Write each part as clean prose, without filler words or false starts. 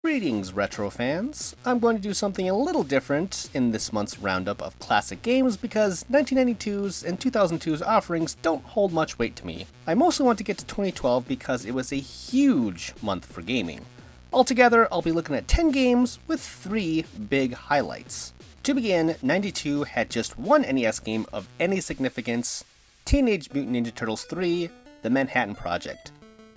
Greetings, retro fans. I'm going to do something a little different in this month's roundup of classic games because 1992's and 2002's offerings don't hold much weight to me. I mostly want to get to 2012 because it was a huge month for gaming. Altogether, I'll be looking at 10 games with 3 big highlights. To begin, 92 had just one NES game of any significance, Teenage Mutant Ninja Turtles 3: The Manhattan Project.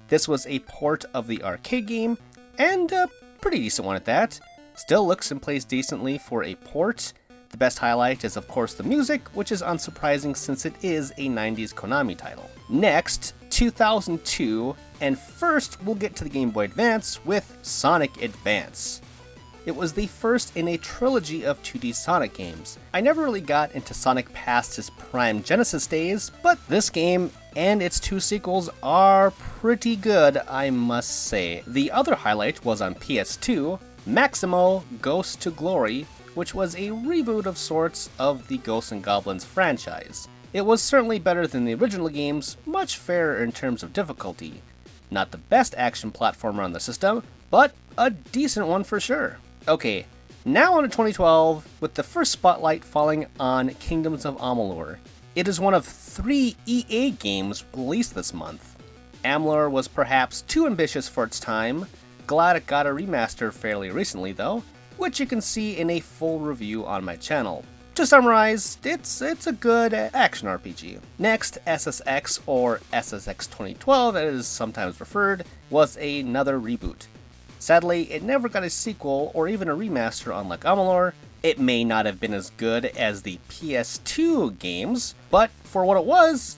This was a port of the arcade game, and a pretty decent one at that. Still looks and plays decently for a port. The best highlight is of course the music, which is unsurprising since it is a 90s Konami title. Next, 2002, and first we'll get to the Game Boy Advance with Sonic Advance. It was the first in a trilogy of 2D Sonic games. I never really got into Sonic past his prime Genesis days, but this game and its 2 sequels are pretty good, I must say. The other highlight was on PS2, Maximo: Ghost to Glory, which was a reboot of sorts of the Ghosts and Goblins franchise. It was certainly better than the original games, much fairer in terms of difficulty. Not the best action platformer on the system, but a decent one for sure. Okay, now on to 2012, with the first spotlight falling on Kingdoms of Amalur. It is one of 3 EA games released this month. Amalur was perhaps too ambitious for its time. Glad it got a remaster fairly recently though, which you can see in a full review on my channel. To summarize, it's a good action RPG. Next, SSX, or SSX 2012 as it is sometimes referred, was another reboot. Sadly, it never got a sequel or even a remaster unlike Amalur. It may not have been as good as the PS2 games, but for what it was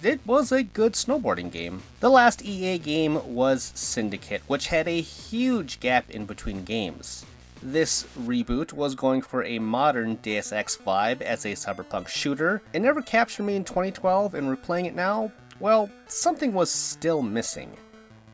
a good snowboarding game. The last EA game was Syndicate, which had a huge gap in between games. This reboot was going for a modern Deus Ex vibe as a cyberpunk shooter. It never captured me in 2012, and replaying it now, well, something was still missing.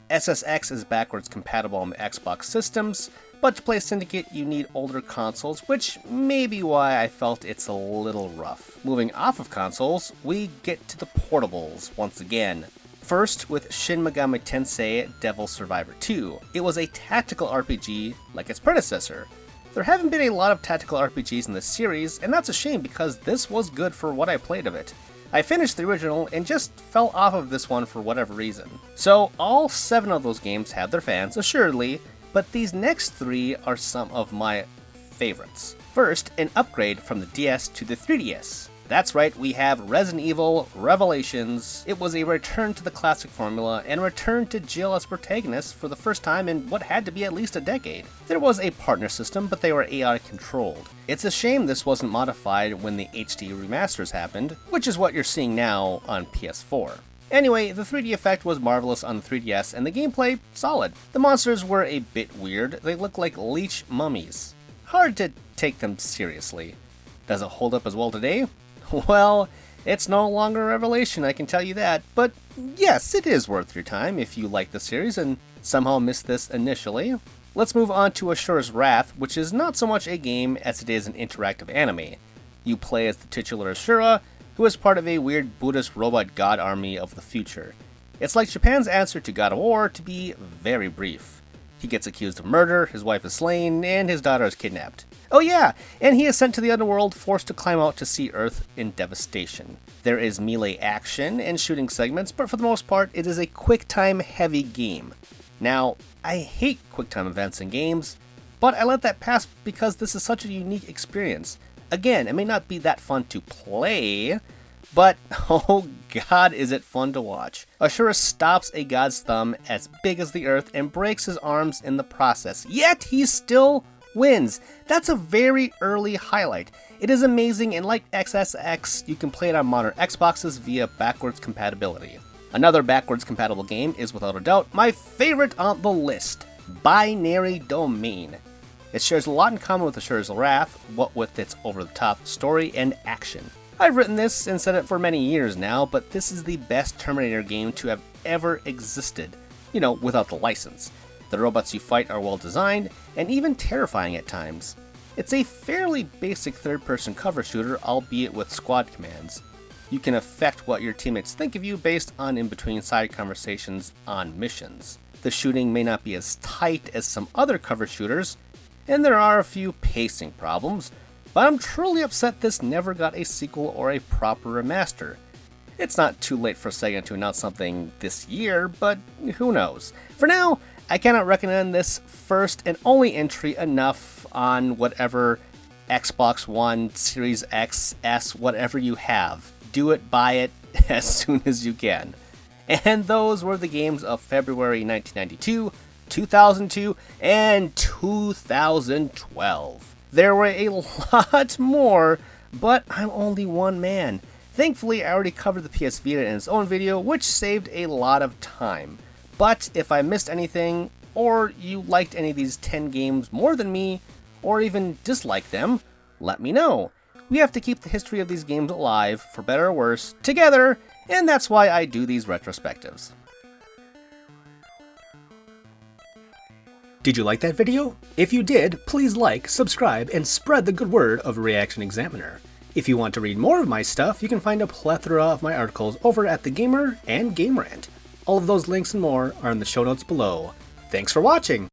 SSX is backwards compatible on the Xbox systems, but to play Syndicate you need older consoles, which may be why I felt it's a little rough. Moving off of consoles, we get to the portables once again. First with Shin Megami Tensei Devil Survivor 2. It was a tactical RPG like its predecessor. There haven't been a lot of tactical RPGs in this series, and that's a shame because this was good for what I played of it. I finished the original and just fell off of this one for whatever reason. So all 7 of those games have their fans, assuredly, but these next 3 are some of my favorites. First, an upgrade from the DS to the 3DS. That's right, we have Resident Evil Revelations. It was a return to the classic formula and return to Jill as protagonist for the first time in what had to be at least a decade. There was a partner system, but they were AI controlled. It's a shame this wasn't modified when the HD remasters happened, which is what you're seeing now on PS4. Anyway, the 3D effect was marvelous on the 3DS and the gameplay solid. The monsters were a bit weird, they looked like leech mummies. Hard to take them seriously. Does it hold up as well today? Well, it's no longer a revelation, I can tell you that, but yes, it is worth your time if you like the series and somehow missed this initially. Let's move on to Ashuras Wrath, which is not so much a game as it is an interactive anime. You play as the titular Asura, who is part of a weird Buddhist robot god army of the future. It's like Japan's answer to God of War, to be very brief. He gets accused of murder, his wife is slain, and his daughter is kidnapped. Oh yeah, and he is sent to the underworld, forced to climb out to see Earth in devastation. There is melee action and shooting segments, but for the most part, it is a quick-time heavy game. Now, I hate quick-time events in games, but I let that pass because this is such a unique experience. Again, it may not be that fun to play, but oh god is it fun to watch. Ashura stops a god's thumb as big as the Earth and breaks his arms in the process, yet he still wins. That's a very early highlight. It is amazing, and like XSX, you can play it on modern Xboxes via backwards compatibility. Another backwards compatible game is without a doubt my favorite on the list, Binary Domain. It shares a lot in common with Ashuras Wrath, what with its over-the-top story and action. I've written this and said it for many years now, but this is the best Terminator game to have ever existed. You know, without the license. The robots you fight are well designed, and even terrifying at times. It's a fairly basic third-person cover shooter, albeit with squad commands. You can affect what your teammates think of you based on in-between side conversations on missions. The shooting may not be as tight as some other cover shooters, and there are a few pacing problems, but I'm truly upset this never got a sequel or a proper remaster. It's not too late for Sega to announce something this year, but who knows. For now, I cannot recommend this first and only entry enough on whatever Xbox One, Series X, S, whatever you have. Do it, buy it as soon as you can. And those were the games of February 1992, 2002, and 2012. There were a lot more, but I'm only one man. Thankfully, I already covered the PS Vita in its own video, which saved a lot of time. But if I missed anything, or you liked any of these 10 games more than me, or even disliked them, let me know. We have to keep the history of these games alive, for better or worse, together, and that's why I do these retrospectives. Did you like that video? If you did, please like, subscribe, and spread the good word of ReActionExaminer. If you want to read more of my stuff, you can find a plethora of my articles over at TheGamer and Game Rant. All of those links and more are in the show notes below. Thanks for watching!